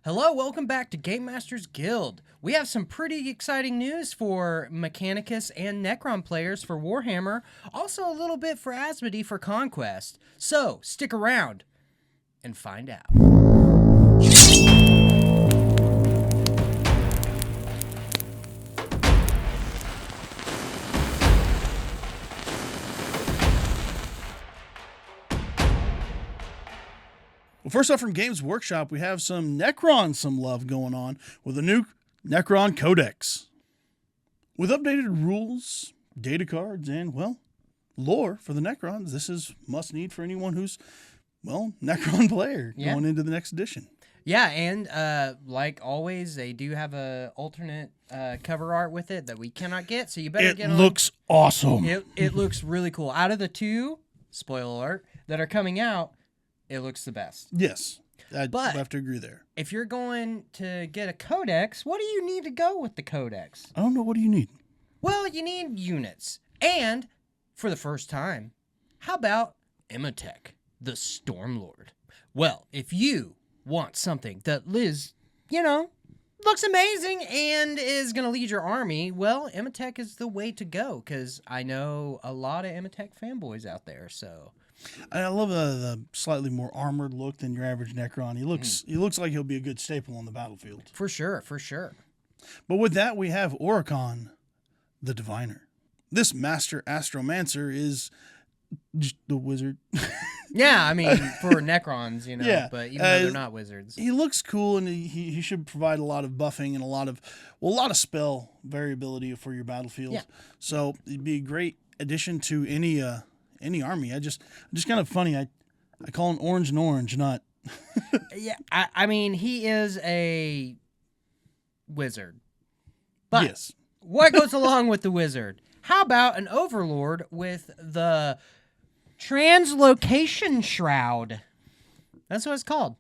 Hello, welcome back to Game Masters Guild. We have some pretty exciting news for Mechanicus and Necron players for Warhammer, also a little bit for Asmodee for Conquest. So, stick around and find out. Well, first off, from Games Workshop, we have some love going on with a new Necron Codex. With updated rules, data cards, and, well, lore for the Necrons, this is must-need for anyone who's, well, Necron player going into the next edition. Yeah, and like always, they do have a alternate cover art with it that we cannot get, so you better get on. It looks awesome. It looks really cool. Out of the two, spoiler alert, that are coming out, it looks the best. Yes, I'd have to agree there. If you're going to get a Codex, what do you need to go with the Codex? I don't know. What do you need? Well, you need units. And, for the first time, how about Imhotep, the Stormlord? Well, if you want something that looks amazing and is going to lead your army, well, Imhotep is the way to go, because I know a lot of Imhotep fanboys out there, so... I love the slightly more armored look than your average Necron. He looks like he'll be a good staple on the battlefield. For sure, for sure. But with that, we have Oricon, the Diviner. This master astromancer is just the wizard. Yeah, I mean, for Necrons, but even though they're not wizards. He looks cool, and he should provide a lot of buffing and a lot of spell variability for your battlefield. Yeah. So it'd be a great addition to any army. I'm just kind of funny. I call an orange, not. Yeah, I mean, he is a wizard. But yes. What goes along with the wizard? How about an overlord with the translocation shroud? That's what it's called.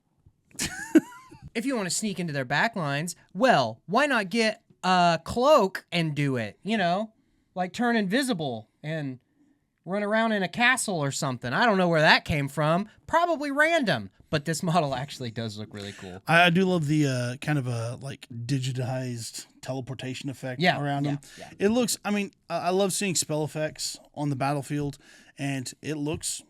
If you want to sneak into their backlines, well, why not get a cloak and do it? Like turn invisible and run around in a castle or something. I don't know where that came from. Probably random. But this model actually does look really cool. I do love the kind of a digitized teleportation effect around him. Yeah. It looks, I love seeing spell effects on the battlefield, and it looks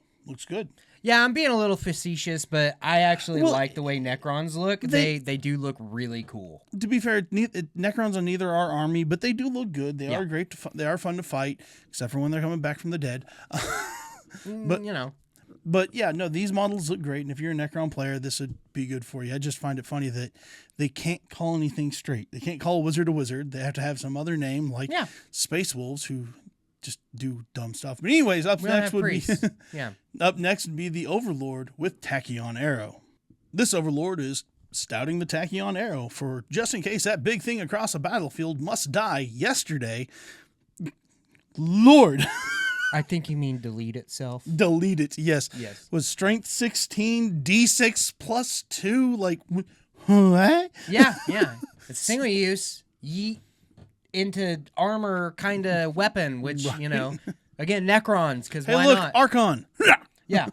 good. Yeah, I'm being a little facetious, but I actually like the way Necrons look. They do look really cool. To be fair, Necrons are neither our army, but they do look good. They are great. They are fun to fight, except for when they're coming back from the dead. But yeah, no, these models look great, and if you're a Necron player, this would be good for you. I just find it funny that they can't call anything straight. They can't call a wizard a wizard. They have to have some other name, like Space Wolves, who just do dumb stuff. But anyways, up next would be the Overlord with Tachyon Arrow. This Overlord is stouting the Tachyon Arrow for just in case that big thing across a battlefield must die yesterday. Lord. I think you mean delete itself. Delete it, yes. Yes. Was strength 16, D6 plus 2, like, what? Yeah. It's single use, yeet into armor kind of weapon, which, again, Necrons, because why not? Archon. Yeah.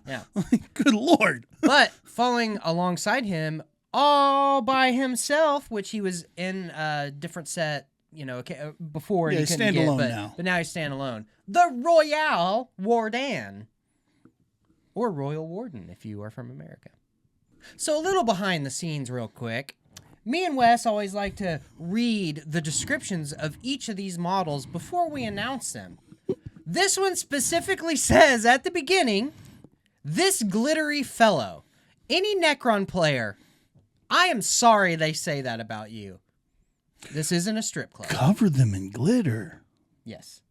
Good Lord. But falling alongside him all by himself, which he was in a different set, before. Yeah, he's standalone now. But now he's standalone. The Royale Warden. Or Royal Warden, if you are from America. So a little behind the scenes real quick. Me and Wes always like to read the descriptions of each of these models before we announce them. This one specifically says at the beginning, this glittery fellow. Any Necron player, I am sorry they say that about you. This isn't a strip club. Cover them in glitter. Yes.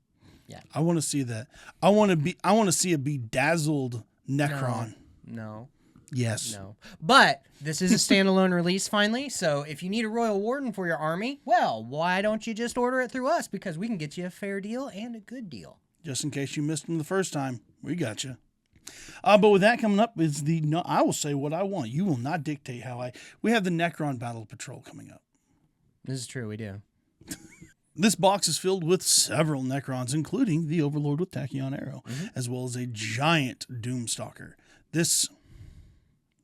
Yeah. I want to see that. I want to see a bedazzled Necron. No. Yes. No. But this is a standalone release finally, so if you need a Royal Warden for your army, well, why don't you just order it through us? Because we can get you a fair deal and a good deal. Just in case you missed them the first time, we got you. But with that coming up is I will say what I want. You will not dictate how we have the Necron Battle Patrol coming up. This is true, we do. This box is filled with several Necrons, including the Overlord with Tachyon Arrow, as well as a giant Doomstalker. This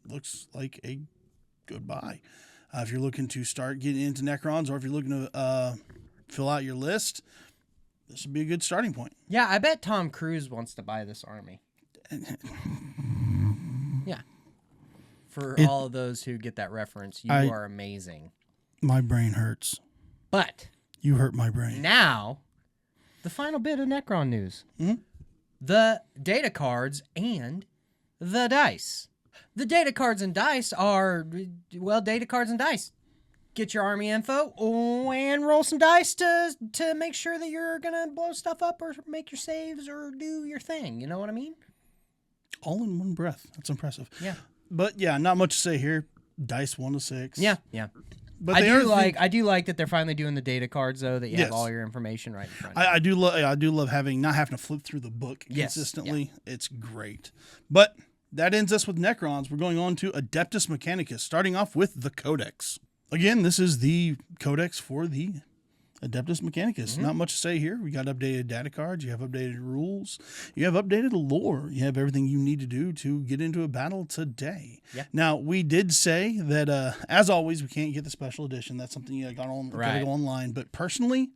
looks like a good buy. If you're looking to start getting into Necrons, or if you're looking to fill out your list, this would be a good starting point. Yeah, I bet Tom Cruise wants to buy this army. Yeah. For all of those who get that reference, you are amazing. My brain hurts. But you hurt my brain. Now, the final bit of Necron news. Mm-hmm. The data cards and the dice. The data cards and dice are, well, data cards and dice. Get your army info and roll some dice to make sure that you're going to blow stuff up or make your saves or do your thing. You know what I mean? All in one breath. That's impressive. Yeah. But yeah, not much to say here. Dice 1 to 6. Yeah, yeah. But I do like that they're finally doing the data cards though, that you have all your information right in front of you. I do love not having to flip through the book consistently. Yeah. It's great. But that ends us with Necrons. We're going on to Adeptus Mechanicus, starting off with the Codex. Again, this is the Codex for the Adeptus Mechanicus. Not much to say here. We got updated data cards. You have updated rules. You have updated lore. You have everything you need to do to get into a battle today. Yeah. Now, we did say that, as always, we can't get the special edition. That's something you got to go online. But personally,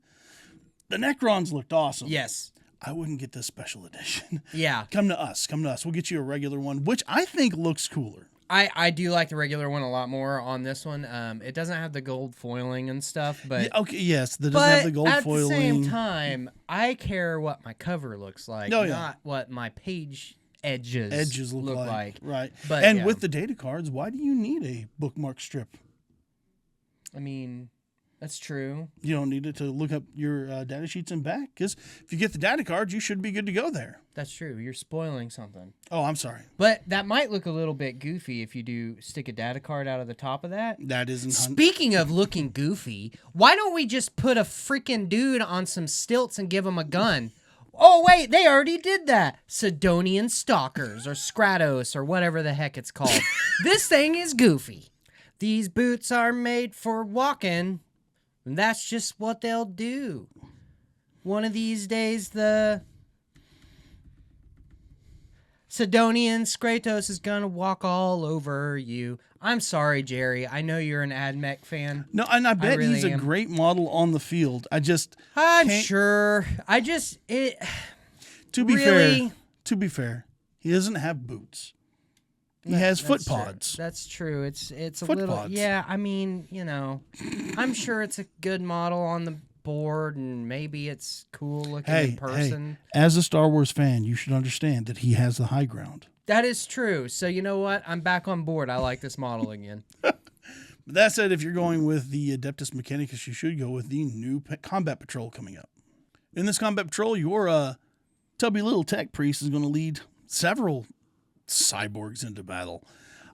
the Necrons looked awesome. Yes. I wouldn't get the special edition. Yeah. Come to us. We'll get you a regular one, which I think looks cooler. I do like the regular one a lot more on this one. It doesn't have the gold foiling and stuff, but yeah, okay, yes, that doesn't have the gold foiling. At the same time, I care what my cover looks like, not what my page edges look like. Right. But with the data cards, why do you need a bookmark strip? I mean, that's true. You don't need it to look up your data sheets and back, because if you get the data cards, you should be good to go there. That's true. You're spoiling something. Oh, I'm sorry. But that might look a little bit goofy if you do stick a data card out of the top of that. That isn't... Speaking of looking goofy, why don't we just put a freaking dude on some stilts and give him a gun? Oh, wait, they already did that. Sidonian Stalkers or Stratos or whatever the heck it's called. This thing is goofy. These boots are made for walking, and that's just what they'll do. One of these days, the Sidonian Stratos is going to walk all over you. I'm sorry, Jerry. I know you're an AdMech fan. No, and I bet he's a great model on the field. I'm sure. To be fair, he doesn't have boots. He has foot pods. That's true. It's a foot little pods. Yeah, I mean, I'm sure it's a good model on the board and maybe it's cool looking in person. Hey, as a Star Wars fan, you should understand that he has the high ground. That is true. So you know what? I'm back on board. I like this model again. That said, if you're going with the Adeptus Mechanicus, you should go with the new Combat Patrol coming up. In this Combat Patrol, your tubby little tech priest is going to lead several cyborgs into battle.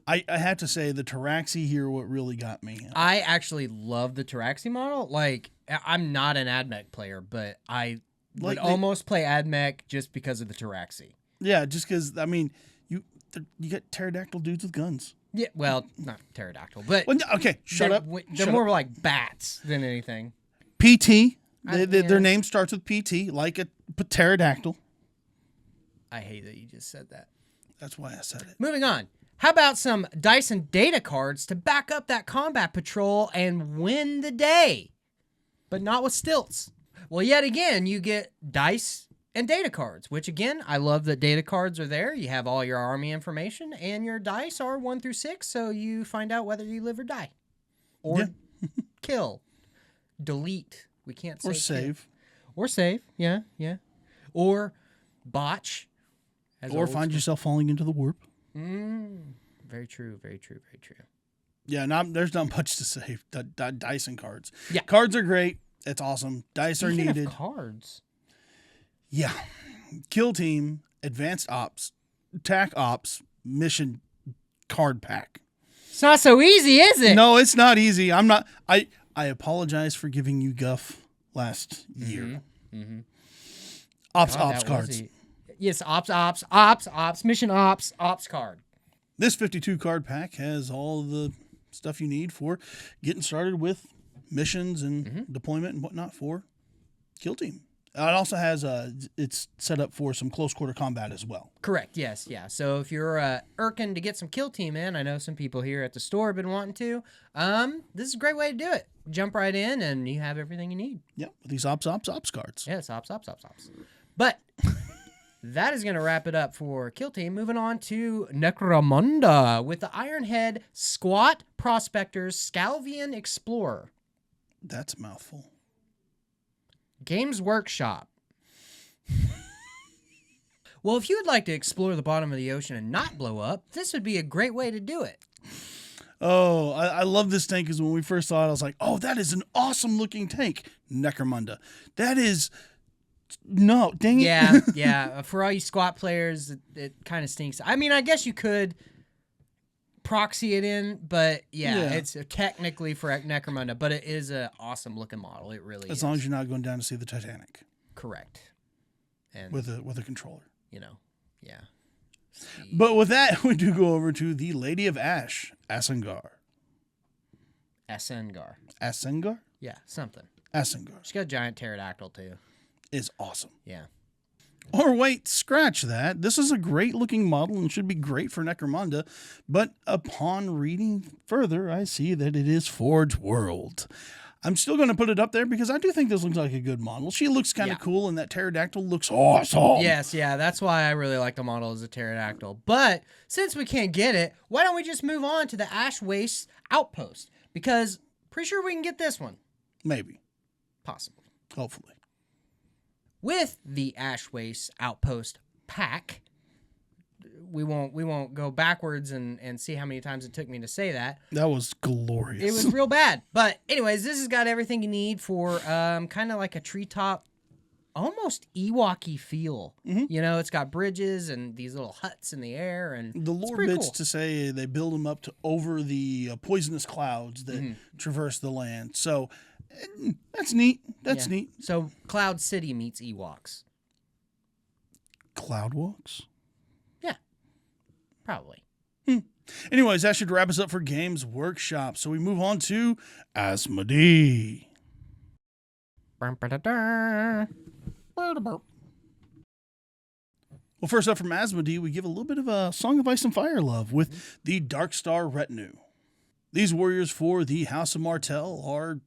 I have to say, the Taraxi here what really got me. I actually love the Taraxi model. Like, I'm not an AdMech player, but I would almost play AdMech just because of the Taraxi. Yeah, just because, I mean, you got pterodactyl dudes with guns. Yeah, well, not pterodactyl, but... Well, okay, shut up. They're more like bats than anything. PT. Their name starts with PT, like a pterodactyl. I hate that you just said that. That's why I said it. Moving on. How about some dice and data cards to back up that Combat Patrol and win the day? But not with stilts. Well, yet again, you get dice and data cards, which again, I love that data cards are there. You have all your army information, and your dice are 1 through 6, so you find out whether you live or die. Or kill. Delete. We can't say or save. Kill. Or save, yeah. Or botch. Or find yourself falling into the warp. Very true. Yeah, there's not much to say. Dice and cards. Yeah. Cards are great. It's awesome. Dice are needed. Cards. Yeah. Kill team, advanced ops, attack ops, mission card pack. It's not so easy, is it? No, it's not easy. I apologize for giving you guff last year. Mm-hmm. Ops cards. Yes, ops, mission ops card. This 52 card pack has all the stuff you need for getting started with missions and deployment and whatnot for Kill Team. It also has it's set up for some close quarter combat as well. Correct. Yes. Yeah. So if you're irking to get some kill team in, I know some people here at the store have been wanting to. This is a great way to do it. Jump right in, and you have everything you need. Yep. With these ops cards. Yeah, it's ops. But that is going to wrap it up for kill team. Moving on to Necromunda with the Ironhead Squat Prospectors Scalvian Explorer. That's a mouthful. Games Workshop. Well, if you would like to explore the bottom of the ocean and not blow up, this would be a great way to do it. Oh, I love this tank because when we first saw it, I was like, oh, that is an awesome looking tank. Necromunda. That is... No, dang it. Yeah, yeah. For all you squat players, it kind of stinks. I mean, I guess you could proxy it in, but yeah, it's technically for Necromunda, but it is an awesome looking model. It really is. As long as you're not going down to see the Titanic. Correct. And with a controller. You know, yeah. But with that, we do go over to the Lady of Ash, Asengar. Asengar? Yeah, something. Asengar. She's got a giant pterodactyl, too. Is awesome. Yeah. Or wait, scratch that. This is a great looking model and should be great for Necromunda, but upon reading further, I see that it is Forge World. I'm still going to put it up there because I do think this looks like a good model. She looks kind of cool, and that pterodactyl looks awesome. Yes, yeah, that's why I really like the model as a pterodactyl. But since we can't get it, why don't we just move on to the Ash Waste Outpost? Because pretty sure we can get this one. Maybe. Possibly. Hopefully. With the Ash Waste Outpost pack, we won't go backwards and see how many times it took me to say that. That was glorious. It was real bad. But anyways, this has got everything you need for kind of like a treetop, almost Ewok-y feel. Mm-hmm. You know, it's got bridges and these little huts in the air. And the lore bits to say they build them up to over the poisonous clouds that traverse the land. So... That's neat. That's neat. So Cloud City meets Ewoks. Cloud Walks? Yeah. Probably. Anyways, that should wrap us up for Games Workshop. So we move on to Asmodee. Well, first up from Asmodee, we give a little bit of a Song of Ice and Fire love with the Darkstar Retinue. These warriors for the House of Martell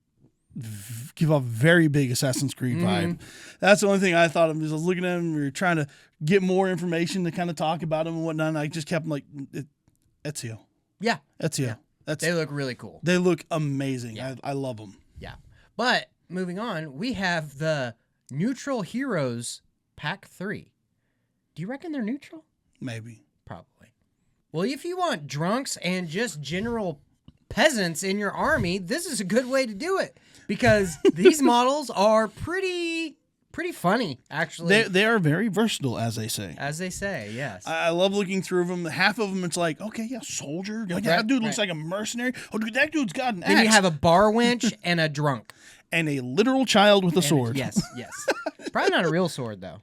give a very big Assassin's Creed vibe. That's the only thing I thought of. I was looking at them, we were trying to get more information to kind of talk about them and whatnot, and I just kept like, Ezio. Yeah. Ezio. Yeah. They look really cool. They look amazing. Yeah. I love them. Yeah. But moving on, we have the Neutral Heroes Pack 3. Do you reckon they're neutral? Maybe. Probably. Well, if you want drunks and just general peasants in your army, this is a good way to do it. Because these models are pretty funny, actually. They are very versatile, as they say. As they say, yes. I love looking through them. Half of them, it's like, okay, yeah, soldier. Like, that dude looks like a mercenary. Oh, dude, that dude's got an axe. Then you have a bar wench and a drunk. And a literal child with a sword. Yes. Probably not a real sword, though.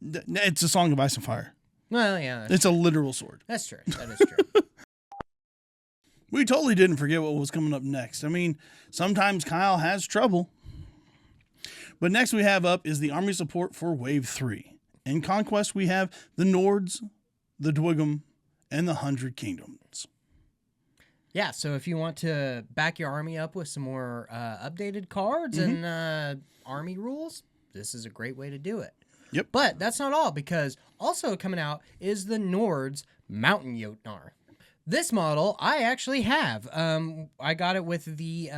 It's a Song of Ice and Fire. Well, yeah. It's a literal sword. That's true. That is true. We totally didn't forget what was coming up next. I mean, sometimes Kyle has trouble. But next we have up is the army support for Wave 3. In Conquest, we have the Nords, the Dwiggum, and the 100 Kingdoms. Yeah, so if you want to back your army up with some more updated cards and army rules, this is a great way to do it. Yep. But that's not all, because also coming out is the Nords Mountain Jotnar. This model I actually have. I got it with the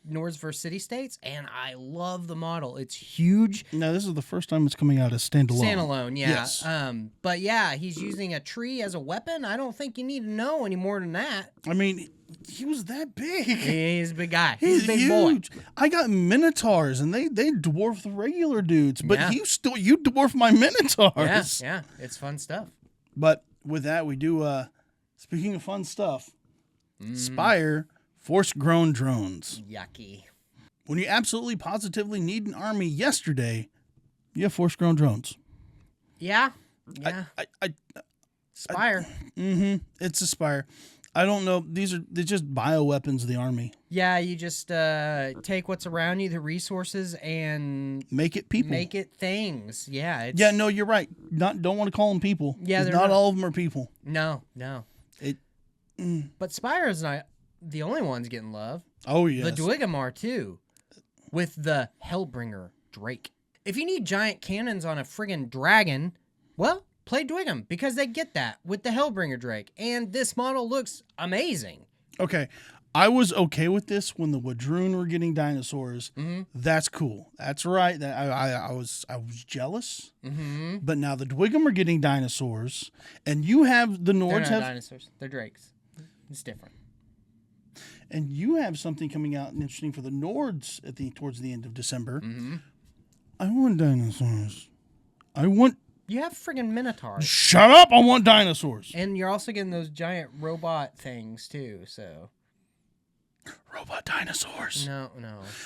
Nords vs. City States, and I love the model. It's huge. Now, this is the first time it's coming out as standalone. Standalone, yeah. Yes. But yeah, he's using a tree as a weapon. I don't think you need to know any more than that. I mean, he was that big. He's a big guy. He's a big huge. boy. I got Minotaurs, and they dwarf the regular dudes, but you dwarf my Minotaurs. Yeah, it's fun stuff. But with that, we do... Speaking of fun stuff, Spire Force-Grown Drones. Yucky. When you absolutely positively need an army yesterday, you have Force-Grown Drones. Yeah. Spire. It's a Spire. I don't know. They're just bioweapons of the army. Yeah, you just take what's around you, the resources, and make it people. Make it things. Yeah. Yeah, no, you're right. Don't want to call them people. Yeah, not all of them are people. No. But Spyro's not the only ones getting love. Oh, yes. The Dwigham are too, with the Hellbringer Drake. If you need giant cannons on a friggin' dragon, well, play Dwigham, because they get that with the Hellbringer Drake. And this model looks amazing. Okay. I was okay with this when the Wadroon were getting dinosaurs. Mm-hmm. That's cool. That's right. I was jealous. Mm-hmm. But now the Dwigham are getting dinosaurs, and you have the Nords They're not dinosaurs. They're drakes. It's different. And you have something coming out interesting for the Nords towards the end of December. Mm-hmm. I want dinosaurs. You have friggin' Minotaurs. Shut up! I want dinosaurs. And you're also getting those giant robot things too. So. Robot dinosaurs. No.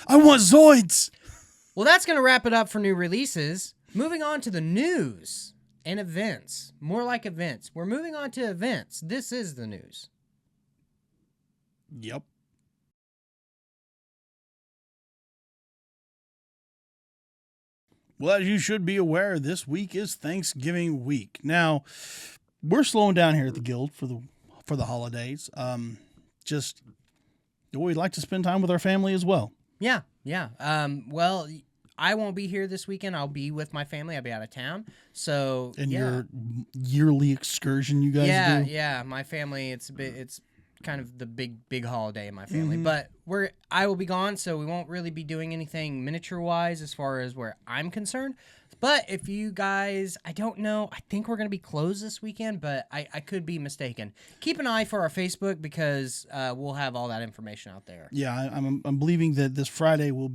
I want Zoids. Well, that's gonna wrap it up for new releases. Moving on to the news and events. More like events. We're moving on to events. This is the news. Yep. Well, as you should be aware, this week is Thanksgiving week. Now, we're slowing down here at the Guild for the holidays. We'd like to spend time with our family as well. Yeah. Well, I won't be here this weekend. I'll be with my family. I'll be out of town. So, your yearly excursion you guys do? Yeah. My family, it's kind of the big holiday in my family. Mm-hmm. But I will be gone, so we won't really be doing anything miniature-wise as far as where I'm concerned. But if you guys, I don't know, I think we're going to be closed this weekend, but I could be mistaken. Keep an eye for our Facebook, because we'll have all that information out there. Yeah, I'm believing that this Friday we'll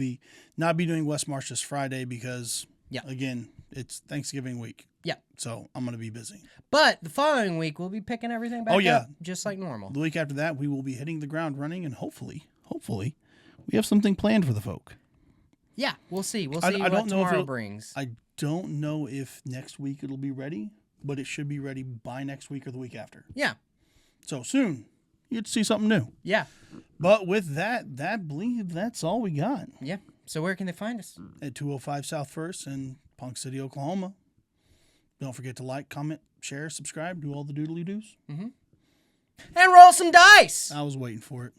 not be doing West March this Friday because, again, it's Thanksgiving week. Yeah. So I'm going to be busy. But the following week, we'll be picking everything back up just like normal. The week after that, we will be hitting the ground running, and hopefully, we have something planned for the folk. Yeah, we'll see. We'll see what tomorrow brings. I don't know if next week it'll be ready, but it should be ready by next week or the week after. Yeah. So soon, you get to see something new. Yeah. But with that, I believe that's all we got. Yeah. So where can they find us? At 205 South First in Punk City, Oklahoma. Don't forget to like, comment, share, subscribe, do all the doodly-doos. Mm-hmm. And roll some dice! I was waiting for it.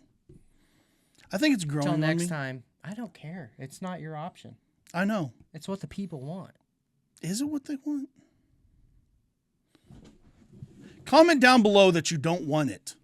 I think it's growing on me. Until next time. I don't care. It's not your option. I know. It's what the people want. Is it what they want? Comment down below that you don't want it.